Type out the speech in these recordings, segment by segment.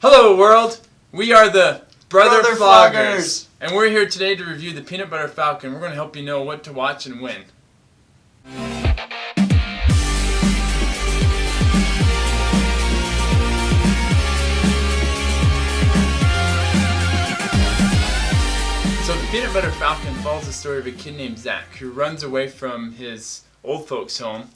Hello world, we are the Brother Floggers, Floggers, and we're here today to review the Peanut Butter Falcon. We're going to help you know what to watch and when. So the Peanut Butter Falcon follows the story of a kid named Zack who runs away from his old folks' home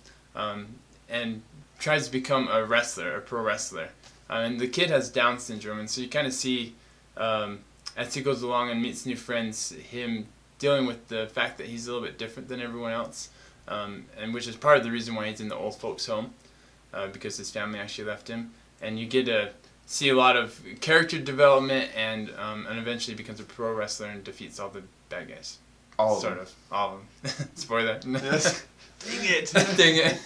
and tries to become a wrestler, a pro wrestler. And the kid has Down syndrome, and so you kind of see, as he goes along and meets new friends, him dealing with the fact that he's a little bit different than everyone else, and which is part of the reason why he's in the old folks' home, because his family actually left him. And you get to see a lot of character development, and eventually becomes a pro wrestler and defeats all the bad guys. All of them. Spoiler. Yes. Dang it. Dang it.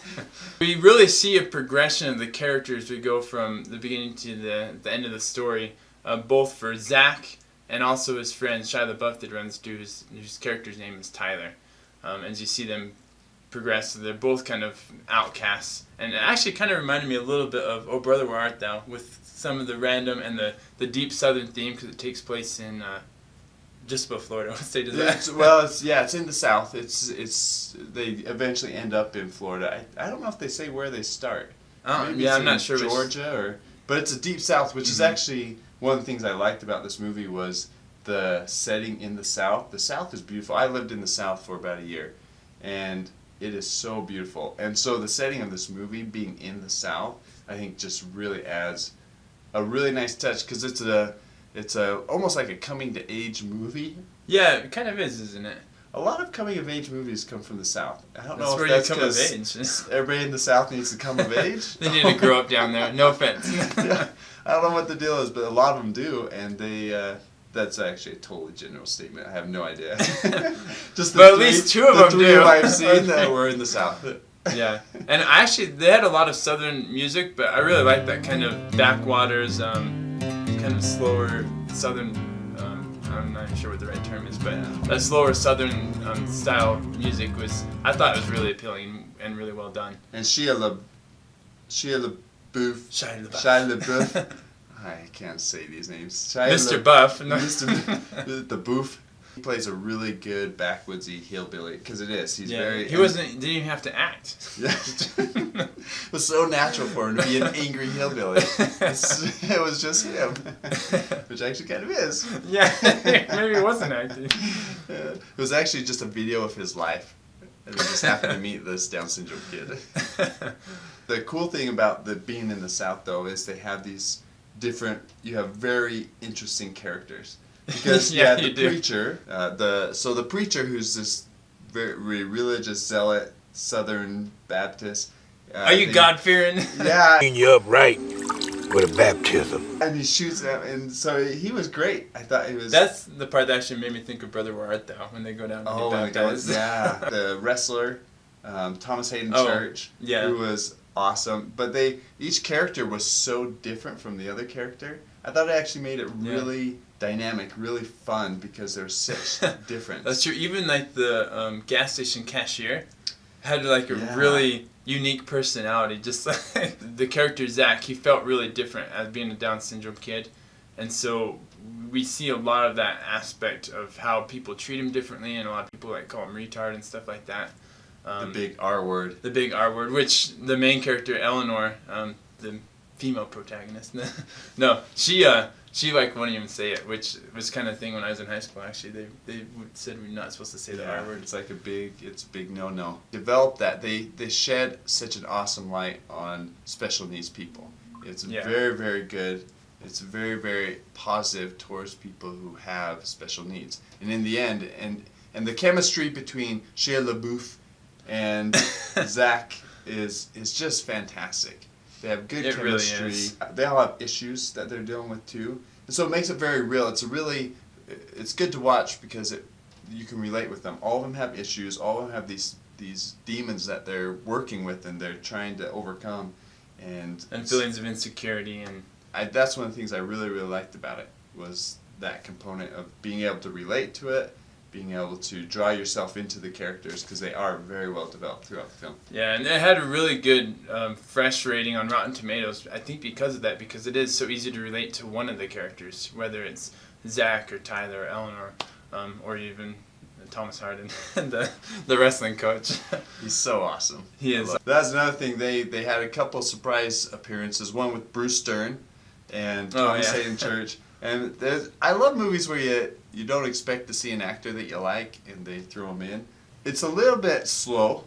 We really see a progression of the characters. We go from the beginning to the end of the story, both for Zack and also his friend Shia LaBeouf that runs through whose character's name is Tyler. As you see them progress, they're both kind of outcasts. And it actually kind of reminded me a little bit of Oh Brother, Where Art Thou? With some of the random and the deep southern theme, because it takes place in just above Florida. What state is that? It's in the South. They eventually end up in Florida. I don't know if they say where they start. Maybe I'm not sure. Georgia but it's a deep South, which is actually one of the things I liked about this movie was the setting in the South. The South is beautiful. I lived in the South for about a year, and it is so beautiful. And so the setting of this movie being in the South, I think just really adds a really nice touch, because it's almost like a coming-to-age movie. Yeah, it kind of is, isn't it? A lot of coming-of-age movies come from the South. I don't know if where that's you come of age. Everybody in the South needs to come of age. They need to grow up down there. No offense. Yeah, I don't know what the deal is, but a lot of them do, and they. That's actually a totally general statement. I have no idea. Just but at least two of them do. The three I've seen that were in the South. Yeah, and actually they had a lot of Southern music, but I really like that kind of backwaters, kind of slower Southern. I'm not sure what the right term is, but that slower Southern style music I thought it was really appealing and really well done. And Shia LaBeouf. I can't say these names. Mr. Buff. No. The Boof. He plays a really good backwoodsy hillbilly, because it is. He's very. He didn't even have to act. Yeah. It was so natural for him to be an angry hillbilly. It was just him, which actually kind of is. Yeah, maybe it wasn't acting. It was actually just a video of his life, and we just happened to meet this Down syndrome kid. The cool thing about being in the South, though, is they have these different. You have very interesting characters. Because the preacher, the preacher who's this very religious zealot Southern Baptist. Are you God-fearing? Yeah. You upright with a baptism. And he shoots them, and so he was great. I thought he was. That's the part that actually made me think of Brother Where Art Thou, when they go down and get baptized. Yeah. The wrestler, Thomas Haden Church, who was awesome. But each character was so different from the other character. I thought it actually made it really dynamic, really fun, because there's such difference. That's true. Even like the gas station cashier had like a really unique personality. Just like the character Zack, he felt really different as being a Down syndrome kid, and so we see a lot of that aspect of how people treat him differently, and a lot of people like call him retard and stuff like that. The big R word. The big R word, which the main character Eleanor, the female protagonist, no, she like wouldn't even say it, which was kind of thing when I was in high school. Actually, they said we're not supposed to say the R word. It's like a big no. Developed that they shed such an awesome light on special needs people. It's very, very good. It's very, very positive towards people who have special needs. And in the end, and the chemistry between Shia LaBeouf and Zack is just fantastic. They have good chemistry. Really is. They all have issues that they're dealing with too, and so it makes it very real. It's good to watch, because you can relate with them. All of them have issues. All of them have these demons that they're working with and they're trying to overcome, and feelings of insecurity. And that's one of the things I really, really liked about it, was that component of being able to relate to it, being able to draw yourself into the characters because they are very well developed throughout the film. Yeah, and it had a really good fresh rating on Rotten Tomatoes, I think because of that, because it is so easy to relate to one of the characters, whether it's Zack or Tyler or Eleanor, or even Thomas Haden, the wrestling coach. He's so awesome. He is. That's another thing. They had a couple surprise appearances. One with Bruce Dern and Thomas Haden Church. And I love movies where you don't expect to see an actor that you like and they throw him in. It's a little bit slow.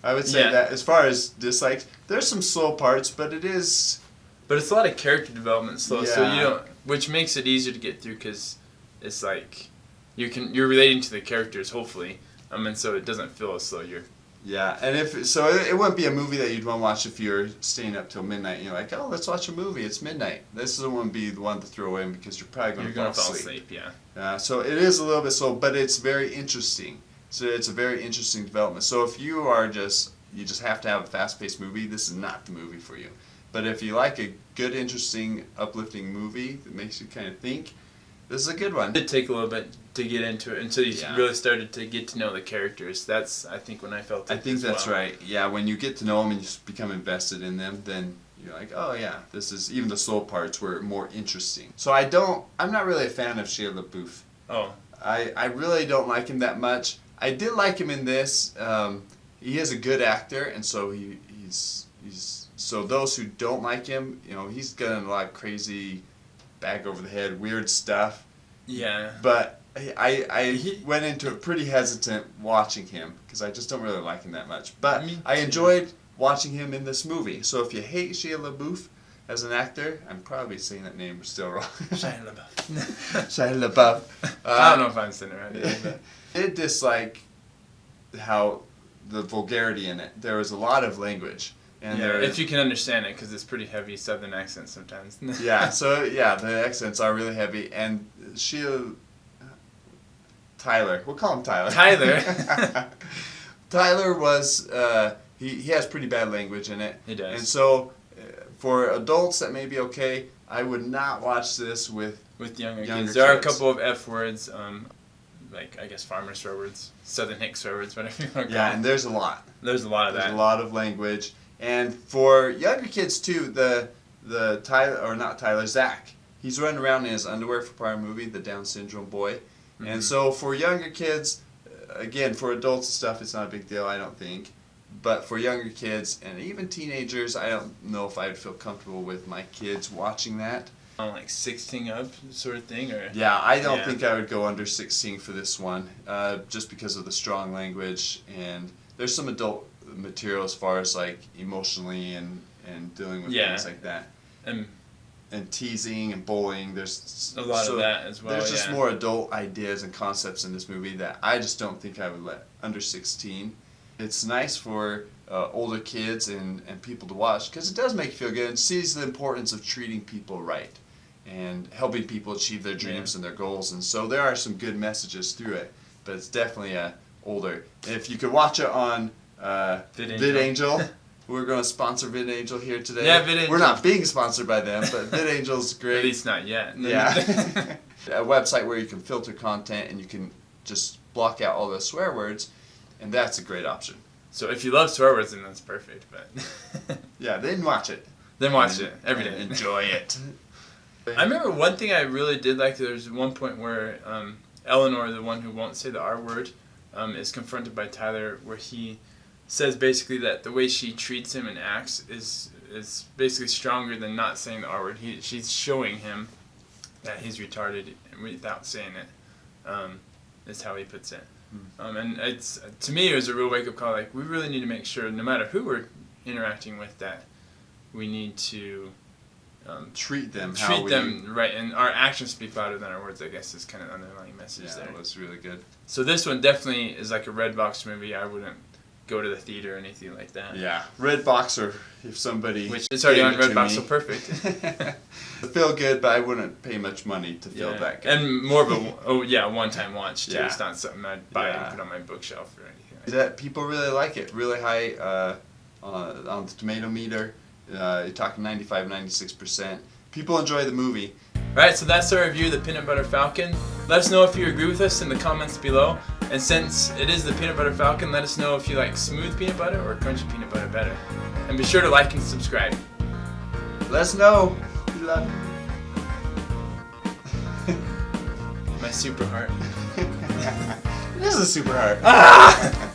I would say that as far as dislikes, there's some slow parts, but it is. But it's a lot of character development slow, so you don't, which makes it easier to get through because it's like you're relating to the characters hopefully, and so it doesn't feel as slow. And it wouldn't be a movie that you'd want to watch if you're staying up till midnight and you're like, oh, let's watch a movie. It's midnight. This wouldn't be the one to throw in because you're probably going to fall asleep. So it is a little bit slow, but it's very interesting. So it's a very interesting development. So if you just have to have a fast-paced movie, this is not the movie for you. But if you like a good, interesting, uplifting movie that makes you kind of think, this is a good one. It did take a little bit to get into it until you really started to get to know the characters. That's, I think, when I felt it. I think that's right. Yeah, when you get to know them and you become invested in them, then you're like, oh yeah, this is, even the slow parts were more interesting. So I'm not really a fan of Shia LaBeouf. Oh. I really don't like him that much. I did like him in this. He is a good actor, and so he's so those who don't like him, he's done a lot of crazy, bag over the head, weird stuff. Yeah. But I went into it pretty hesitant watching him because I just don't really like him that much. But I enjoyed watching him in this movie. So if you hate Shia LaBeouf as an actor, I'm probably saying that name still wrong. Shia LaBeouf. Shia LaBeouf. I don't know if I'm saying it right. Either, I did dislike how the vulgarity in it. There was a lot of language. And if you can understand it, because it's pretty heavy Southern accent sometimes. The accents are really heavy. And Tyler, we'll call him Tyler. Tyler was, he has pretty bad language in it. He does. And so, for adults that may be okay, I would not watch this with younger kids. There are a couple of F words, like, I guess, farmer swear words, Southern hick swear words, whatever you want to call them. Yeah, and there's a lot. There's a lot of that. There's a lot of language. And for younger kids too, Zack, he's running around in his underwear for part of the movie, the Down syndrome boy. Mm-hmm. And so for younger kids, again, for adults and stuff, it's not a big deal, I don't think. But for younger kids and even teenagers, I don't know if I'd feel comfortable with my kids watching that. Like 16 up sort of thing? Or Yeah, I don't think I would go under 16 for this one, just because of the strong language. And there's some adult material as far as like emotionally and dealing with things like that, and teasing and bullying. There's a lot of that as well. There's just more adult ideas and concepts in this movie that I just don't think I would let under 16. It's nice for older kids and people to watch because it does make you feel good and sees the importance of treating people right and helping people achieve their dreams and their goals. And so there are some good messages through it, but it's definitely older. If you could watch it on VidAngel. We're going to sponsor VidAngel here today. Yeah, VidAngel. We're not being sponsored by them, but VidAngel's great. At least not yet. Yeah. A website where you can filter content and you can just block out all the swear words, and that's a great option. So if you love swear words, then that's perfect. But then watch it. Then watch it every day. Enjoy it. I remember one thing I really did like. There's one point where Eleanor, the one who won't say the R word, is confronted by Tyler, where he says basically that the way she treats him and acts is basically stronger than not saying the R word. She's showing him that he's retarded without saying it. Is how he puts it. And it's, to me, it was a real wake up call. Like, we really need to make sure, no matter who we're interacting with, that we need to treat them right, and our actions speak louder than our words. I guess is kind of the underlying message there. That was really good. So this one definitely is like a red box movie. I wouldn't go to the theater or anything like that. Yeah, Redbox, or if somebody... Which it's already on Redbox, so perfect. Feel good, but I wouldn't pay much money to feel that good. And more of a one-time watch, too. Yeah. It's not something I'd buy and put on my bookshelf or anything like that. People really like it. Really high on the tomato meter. You're talking 95, 96%. People enjoy the movie. Alright, so that's our review of the Peanut Butter Falcon. Let us know if you agree with us in the comments below. And since it is the Peanut Butter Falcon, let us know if you like smooth peanut butter or crunchy peanut butter better. And be sure to like and subscribe. Let us know. We love you. My super heart. This is a super heart.